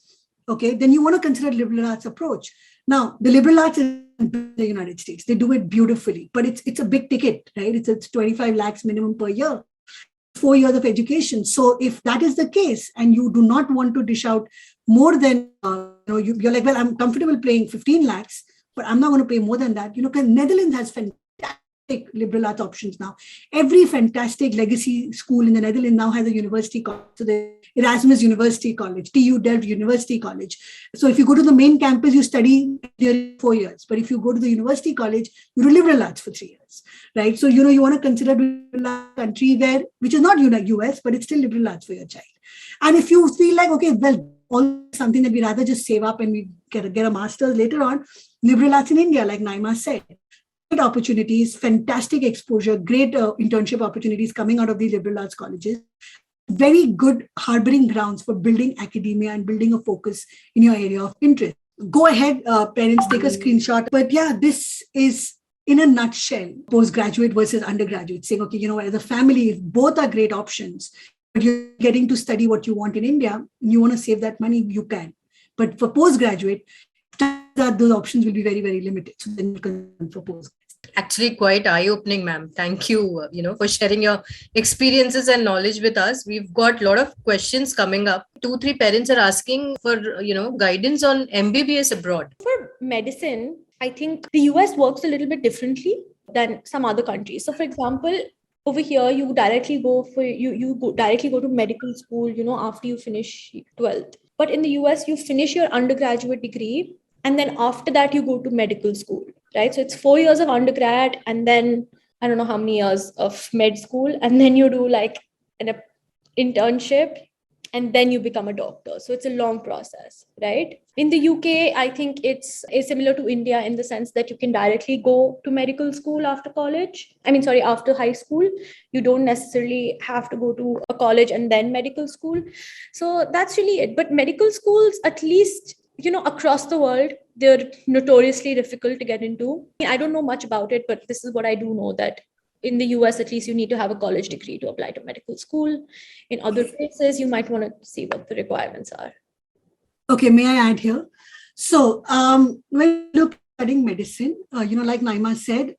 okay, then you want to consider liberal arts approach. Now, the liberal arts in the United States, they do it beautifully, but it's a big ticket, right? It's 25 lakhs minimum per year. 4 years of education. So if that is the case and you do not want to dish out more than, you're like, well, I'm comfortable paying 15 lakhs, but I'm not going to pay more than that. Because Netherlands has fantastic liberal arts options now. Every fantastic legacy school in the Netherlands now has a university college. So the Erasmus University College, TU Delft University College. So if you go to the main campus, you study 4 years. But if you go to the university college, you do liberal arts for 3 years, right? So, you want to consider liberal arts country which is not US, but it's still liberal arts for your child. And if you feel like, okay, well, all something that we rather just save up and we get a master's later on, liberal arts in India, like Naima said, great opportunities, fantastic exposure, great internship opportunities coming out of these liberal arts colleges. Very good harboring grounds for building academia and building a focus in your area of interest. Go ahead, parents, take a screenshot. But yeah, this is, in a nutshell, postgraduate versus undergraduate, saying, okay, as a family, if both are great options, but you're getting to study what you want in India, you want to save that money, you can. But for postgraduate, those options will be very, very limited. So then you can for postgraduate. Actually, quite eye-opening, ma'am. Thank you, for sharing your experiences and knowledge with us. We've got a lot of questions coming up. 2-3 parents are asking for, guidance on MBBS abroad. For medicine, I think the US works a little bit differently than some other countries. So, for example, over here, you directly go to medical school, after you finish 12th. But in the US, you finish your undergraduate degree, and then after that, you go to medical school, right? So it's 4 years of undergrad, and then I don't know how many years of med school, and then you do like an internship, and then you become a doctor. So it's a long process, right? In the UK, I think it's similar to India in the sense that you can directly go to medical school after after high school. You don't necessarily have to go to a college and then medical school. So that's really it. But medical schools, at least, across the world, they're notoriously difficult to get into. I don't know much about it, but this is what I do know, that in the US, at least, you need to have a college degree to apply to medical school. In other places, you might want to see what the requirements are. Okay, may I add here? So when you look at studying medicine, like Naima said,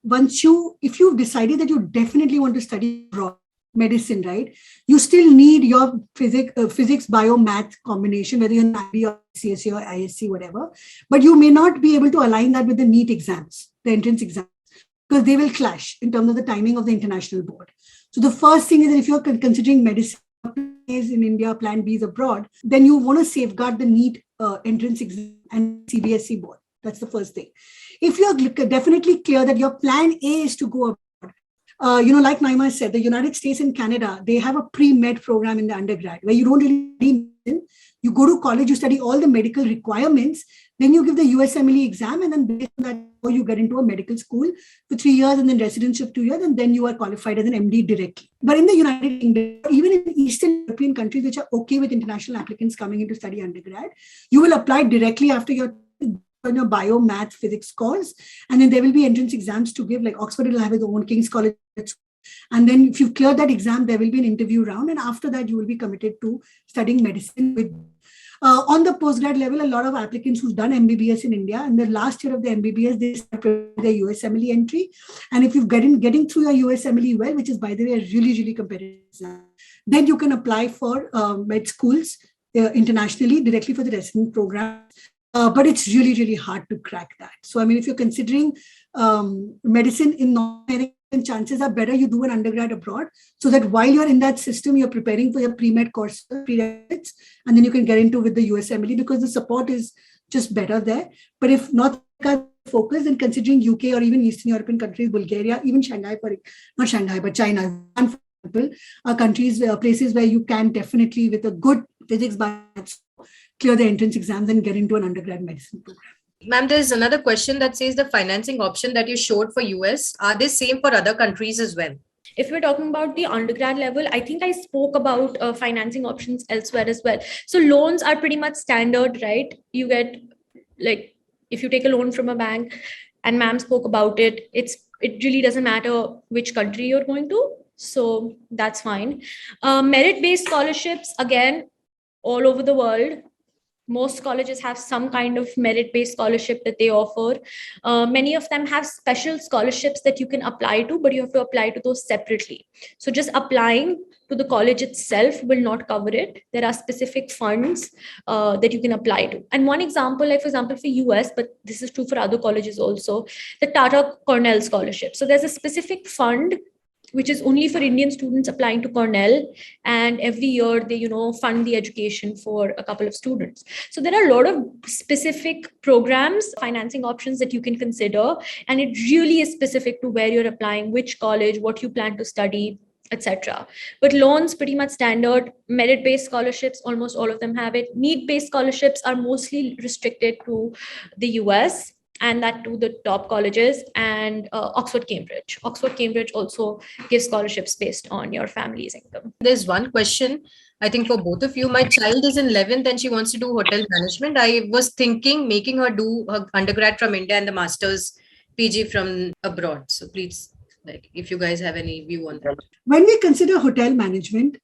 if you've decided that you definitely want to study abroad medicine, right? You still need your physics, bio, math combination, whether you're IB or CSE or ISC, whatever. But you may not be able to align that with the NEET exams, the entrance exams, because they will clash in terms of the timing of the international board. So the first thing is that if you're considering medicine is in India, plan B is abroad, then you want to safeguard the NEET entrance exam and CBSE board. That's the first thing. If you're definitely clear that your plan A is to go abroad, like Naima said, the United States and Canada, they have a pre-med program in the undergrad where you don't really study medicine. You go to college, you study all the medical requirements, then you give the USMLE exam, and then based on that, you get into a medical school for 3 years and then residence for 2 years, and then you are qualified as an MD directly. But in the United Kingdom, even in Eastern European countries, which are okay with international applicants coming in to study undergrad, you will apply directly after your bio, math, physics course, and then there will be entrance exams to give, like Oxford will have its own, King's College. And then if you've cleared that exam, there will be an interview round, and after that, you will be committed to studying medicine with. On the postgrad level, a lot of applicants who've done MBBS in India, and the last year of the MBBS, they start their USMLE entry. And if you're getting through your USMLE well, which is, by the way, a really, really competitive exam, then you can apply for med schools internationally directly for the resident program. But it's really, really hard to crack that. So, if you're considering medicine in North America, then chances are better you do an undergrad abroad, so that while you're in that system, you're preparing for your pre-med courses, prerequisites, and then you can get into with the USMLE, because the support is just better there. But if North America focus, then considering UK or even Eastern European countries, Bulgaria, even Shanghai, not Shanghai, but China, for example, are countries, places where you can definitely, with a good physics bias, clear the entrance exams and get into an undergrad medicine program. Ma'am, there's another question that says the financing option that you showed for US, are they same for other countries as well? If we're talking about the undergrad level, I think I spoke about financing options elsewhere as well. So loans are pretty much standard, right? You get, like, if you take a loan from a bank, and ma'am spoke about it, it really doesn't matter which country you're going to. So that's fine. Merit-based scholarships, again, all over the world. Most colleges have some kind of merit-based scholarship that they offer. Many of them have special scholarships that you can apply to, but you have to apply to those separately. So just applying to the college itself will not cover it. There are specific funds that you can apply to. And one example, like for example, for US, but this is true for other colleges also, the Tata Cornell Scholarship. So there's a specific fund which is only for Indian students applying to Cornell. And every year they, fund the education for a couple of students. So there are a lot of specific programs, financing options that you can consider. And it really is specific to where you're applying, which college, what you plan to study, etc. But loans, pretty much standard. Merit-based scholarships, almost all of them have it. Need-based scholarships are mostly restricted to the US, and that to the top colleges, and Oxford, Cambridge. Oxford, Cambridge also gives scholarships based on your family's income. There's one question, I think for both of you. My child is in 11th and she wants to do hotel management. I was thinking making her do her undergrad from India and the master's PG from abroad. So please, if you guys have any view on that. When we consider hotel management,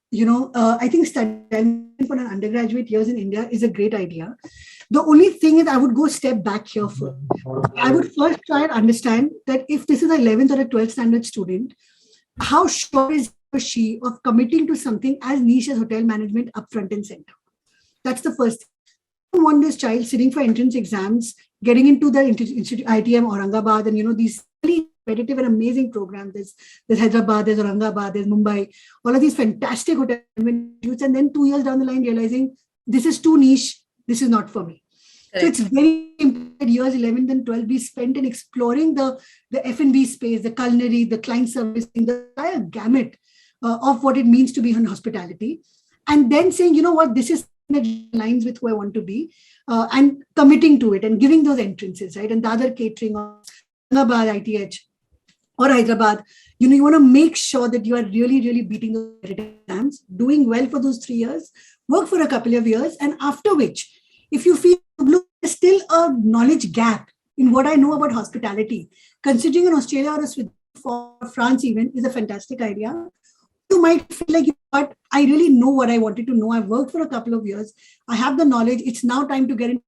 I think studying for an undergraduate years in India is a great idea. The only thing is I would go a step back here first. I would first try and understand that if this is an 11th or a 12th standard student, how sure is he or she of committing to something as niche as hotel management up front and center? That's the first thing. I don't want this child sitting for entrance exams, getting into the institute, ITM, Aurangabad, and these really competitive and amazing programs. There's Hyderabad, there's Aurangabad, there's Mumbai, all of these fantastic hotel institutes, and then 2 years down the line realizing this is too niche, this is not for me. So it's very important that years 11th and 12th be spent in exploring the F&B space, the culinary, the client servicing, the entire gamut of what it means to be in hospitality. And then saying, this is lines with who I want to be, and committing to it and giving those entrances, right? And the other catering of Hyderabad, ITH, or Hyderabad, you want to make sure that you are really, really beating the exams, doing well for those 3 years, work for a couple of years, and after which, if you feel, look, there's still a knowledge gap in what I know about hospitality, considering in Australia or Switzerland or France even is a fantastic idea. You might feel like, but I really know what I wanted to know. I've worked for a couple of years. I have the knowledge. It's now time to get into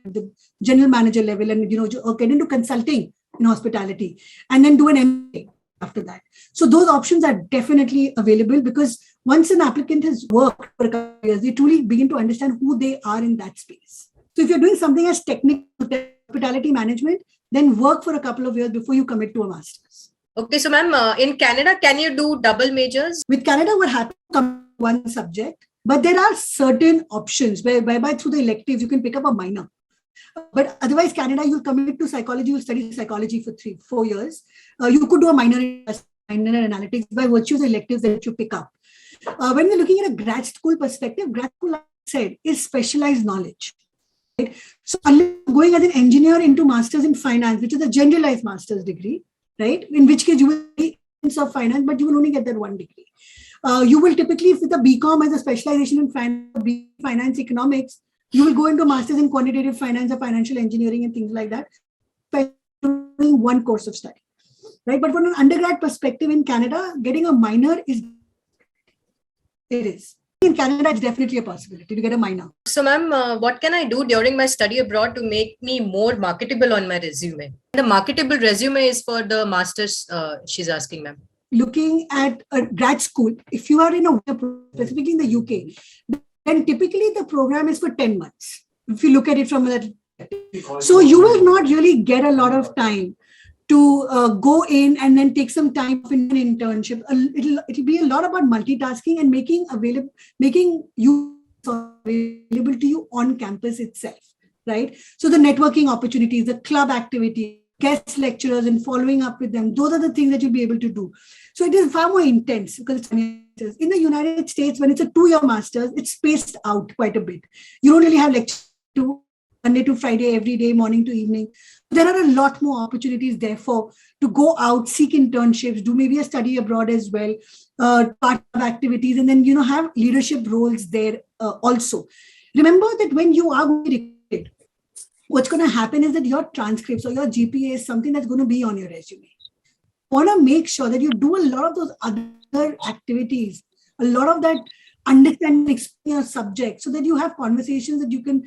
the general manager level and, get into consulting in hospitality and then do an MBA after that. So those options are definitely available, because once an applicant has worked for a couple of years, they truly begin to understand who they are in that space. So if you're doing something as technical hospitality management, then work for a couple of years before you commit to a master's. Okay, so ma'am, in Canada, can you do double majors? With Canada, what happens, one subject, but there are certain options whereby through the electives, you can pick up a minor. But otherwise, Canada, you'll commit to psychology, you'll study psychology for 3-4 years. You could do a minor in analytics by virtue of the electives that you pick up. When we're looking at a grad school perspective, grad school, like I said, is specialized knowledge. Right? So unless you're going as an engineer into master's in finance, which is a generalized master's degree, right? In which case you will be in finance, but you will only get that one degree. You will typically, with a BCom as a specialization in finance economics, you will go into masters in quantitative finance or financial engineering and things like that, by doing one course of study, right? But from an undergrad perspective in Canada, getting a minor is. In Canada, it's definitely a possibility to get a minor. So ma'am, what can I do during my study abroad to make me more marketable on my resume? The marketable resume is for the master's, she's asking, ma'am. Looking at a grad school, if you are in specifically in the UK, then typically the program is for 10 months. If you look at it from that, so you will not really get a lot of time to go in and then take some time in an internship. It'll be a lot about multitasking and making you available to you on campus itself, right? So the networking opportunities, the club activity, guest lecturers and following up with them, those are the things that you'll be able to do. So it is far more intense because it's in the United States, when it's a 2-year master's, it's spaced out quite a bit. You don't really have lectures Monday to Friday, every day, morning to evening. There are a lot more opportunities, therefore, to go out, seek internships, do maybe a study abroad as well, part of activities, and then, have leadership roles there also. Remember that when you are recruited, what's going to happen is that your transcripts or your GPA is something that's going to be on your resume. You want to make sure that you do a lot of those other activities, a lot of that understanding your subject, so that you have conversations that you can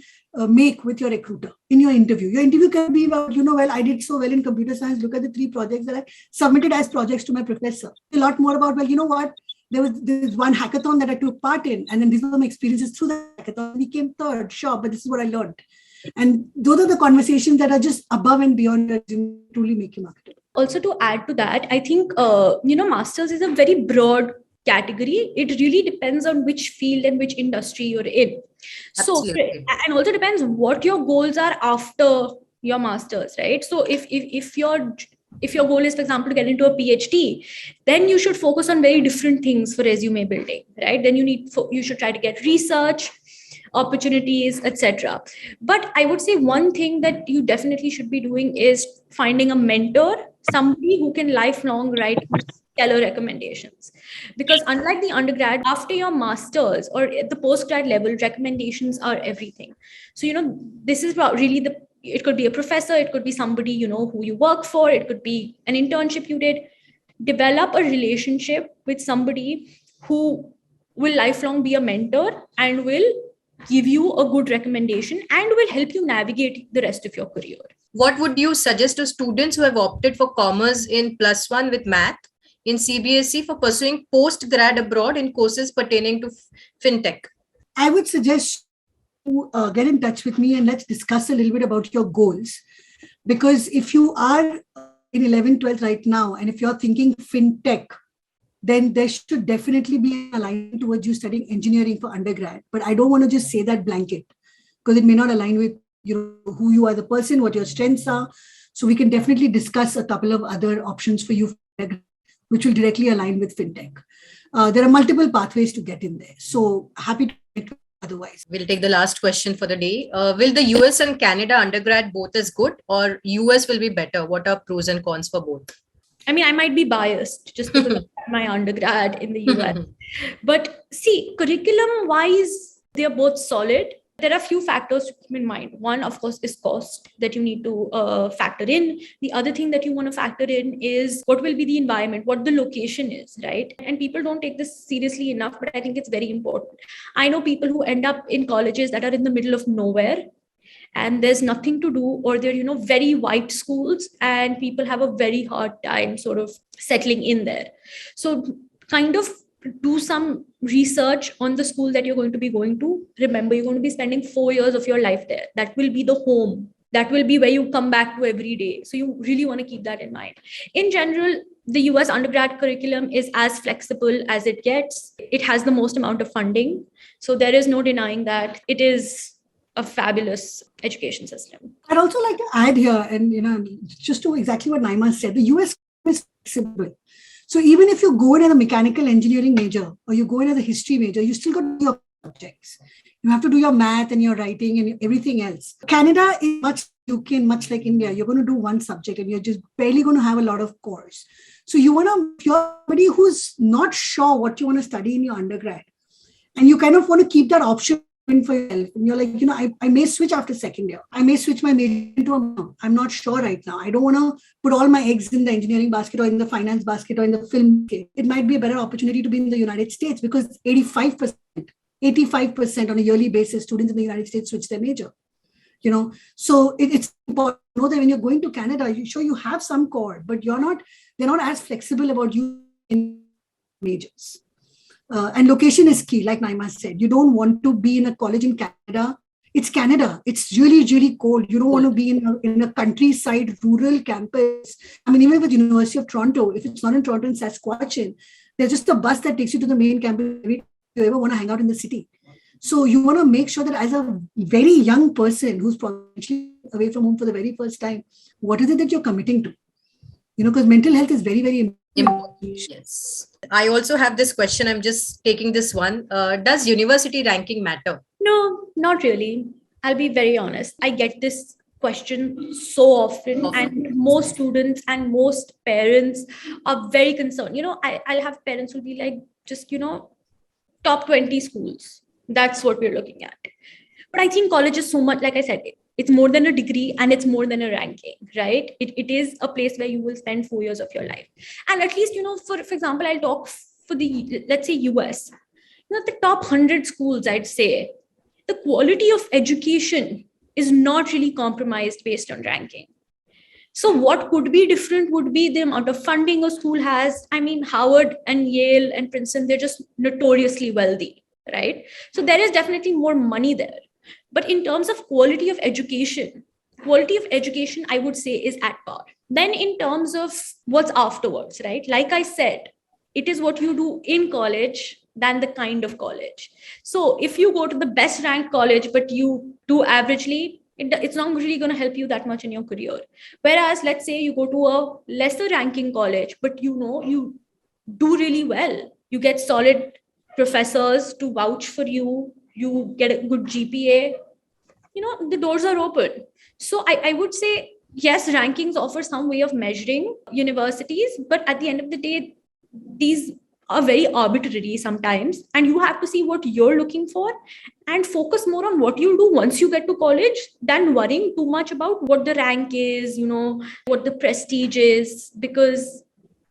make with your recruiter in your interview. Your interview can be about, well, I did so well in computer science. Look at the 3 projects that I submitted as projects to my professor. A lot more about, well, you know what? There was one hackathon that I took part in, and then these are my experiences through the hackathon. We came third, sure, but this is what I learned. And those are the conversations that are just above and beyond that truly make you marketable. Also, to add to that, I think, masters is a very broad category. It really depends on which field and which industry you're in. Absolutely. So, and also depends what your goals are after your masters, right? So if your goal is, for example, to get into a PhD, then you should focus on very different things for resume building, right? Then you should try to get research opportunities, etc. But I would say one thing that you definitely should be doing is finding a mentor, somebody who can lifelong write stellar recommendations. Because unlike the undergrad, after your masters or at the postgrad level, recommendations are everything. So, this is really it could be a professor, it could be somebody, who you work for, it could be an internship you did. Develop a relationship with somebody who will lifelong be a mentor and will give you a good recommendation and will help you navigate the rest of your career. What would you suggest to students who have opted for commerce in +1 with math in CBSE for pursuing post-grad abroad in courses pertaining to fintech? I would suggest you get in touch with me and let's discuss a little bit about your goals. Because if you are in 11th, 12th right now, and if you're thinking fintech, then there should definitely be an alignment towards you studying engineering for undergrad. But I don't want to just say that blanket because it may not align with who you are as a person, what your strengths are. So we can definitely discuss a couple of other options for you, which will directly align with fintech. There are multiple pathways to get in there. So happy to connect otherwise. We'll take the last question for the day. Will the US and Canada undergrad both as good, or US will be better? What are pros and cons for both? I mean, I might be biased just because of my undergrad in the US. But see, curriculum-wise, they're both solid. There are a few factors to keep in mind. One, of course, is cost that you need to factor in. The other thing that you want to factor in is what will be the environment, what the location is, right? And people don't take this seriously enough, but I think it's very important. I know people who end up in colleges that are in the middle of nowhere, and there's nothing to do, or they're, very white schools, and people have a very hard time sort of settling in there. So kind of do some research on the school that you're going to be going to. Remember, you're going to be spending 4 years of your life there. That will be the home. That will be where you come back to every day. So you really want to keep that in mind. In general, the US undergrad curriculum is as flexible as it gets. It has the most amount of funding. So there is no denying that it is a fabulous education system. I'd also like to add here, and just to exactly what Naima said, the US is flexible. So even if you go in as a mechanical engineering major or you go in as a history major, you still got to do your subjects. You have to do your math and your writing and everything else. Canada is much UK, much like India. You're going to do one subject and you're just barely going to have a lot of cores. So if you're somebody who's not sure what you want to study in your undergrad, and you kind of want to keep that option for yourself, and you're like, I may switch after second year. I may switch my major into I'm not sure right now. I don't want to put all my eggs in the engineering basket or in the finance basket or in the film basket. It might be a better opportunity to be in the United States because 85% on a yearly basis, students in the United States switch their major. So it's important to know that when you're going to Canada, you have some core, but they're not as flexible about you in majors. And location is key, like Naima said. You don't want to be in a college in Canada It's Canada. It's really, really cold. You don't want to be in a countryside, rural campus. I mean, even with University of Toronto, if it's not in Toronto, in Saskatchewan, there's just a bus that takes you to the main campus if you ever want to hang out in the city. So you want to make sure that as a very young person who's potentially away from home for the very first time, what is it that you're committing to? Because mental health is very, very important. Yes. I also have this question. I'm just taking this one. Does university ranking matter? No, not really. I'll be very honest. I get this question so often, and most students and most parents are very concerned. I'll have parents who'll be like, just, top 20 schools. That's what we're looking at. But I think college is so much, like I said, it's more than a degree and it's more than a ranking, right? It is a place where you will spend 4 years of your life. And at least, for example, I'll talk for let's say US, the top 100 schools, I'd say, the quality of education is not really compromised based on ranking. So what could be different would be the amount of funding a school has. I mean, Howard and Yale and Princeton, they're just notoriously wealthy, right? So there is definitely more money there. But in terms of quality of education, I would say is at par. Then in terms of what's afterwards, right? Like I said, it is what you do in college than the kind of college. So if you go to the best ranked college, but you do averagely, it's not really going to help you that much in your career. Whereas, let's say you go to a lesser ranking college, but you do really well. You get solid professors to vouch for you. You get a good GPA. The doors are open. So I would say, yes, rankings offer some way of measuring universities, but at the end of the day, these are very arbitrary sometimes, and you have to see what you're looking for and focus more on what you do once you get to college than worrying too much about what the rank is, what the prestige is, because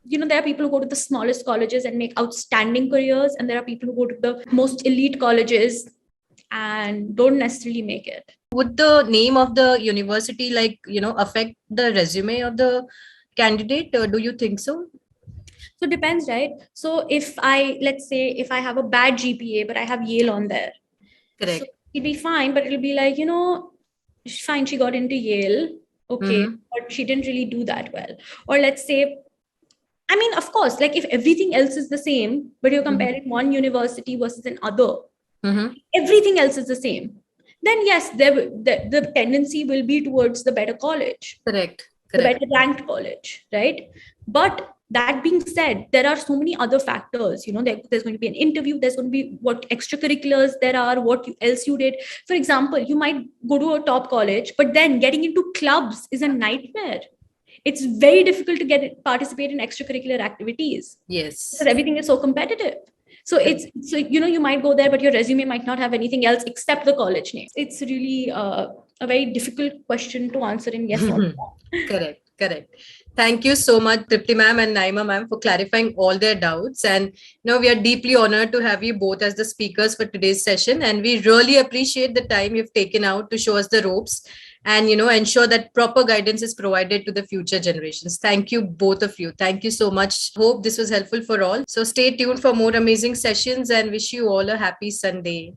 there are people who go to the smallest colleges and make outstanding careers, and there are people who go to the most elite colleges and don't necessarily make it. Would the name of the university affect the resume of the candidate? Do you think so? So it depends, right? So let's say if I have a bad GPA, but I have Yale on there. Correct. So it'll be fine, but it'll be like, fine, she got into Yale. Okay. But she didn't really do that well. Or let's say, I mean, of course, like if everything else is the same, but you're comparing one university versus another, everything else is the same, then yes, the tendency will be towards the better college. Correct. The better ranked college, right? But that being said, there are so many other factors. There's going to be an interview. There's going to be what extracurriculars there are, what else you did. For example, you might go to a top college, but then getting into clubs is a nightmare. It's very difficult to participate in extracurricular activities. Yes. Because everything is so competitive. So you might go there, but your resume might not have anything else except the college name. It's really a very difficult question to answer in yes or no. Correct. Thank you so much, Tripti ma'am and Naima ma'am, for clarifying all their doubts. And we are deeply honored to have you both as the speakers for today's session. And we really appreciate the time you've taken out to show us the ropes and, ensure that proper guidance is provided to the future generations. Thank you, both of you. Thank you so much. Hope this was helpful for all. So stay tuned for more amazing sessions and wish you all a happy Sunday.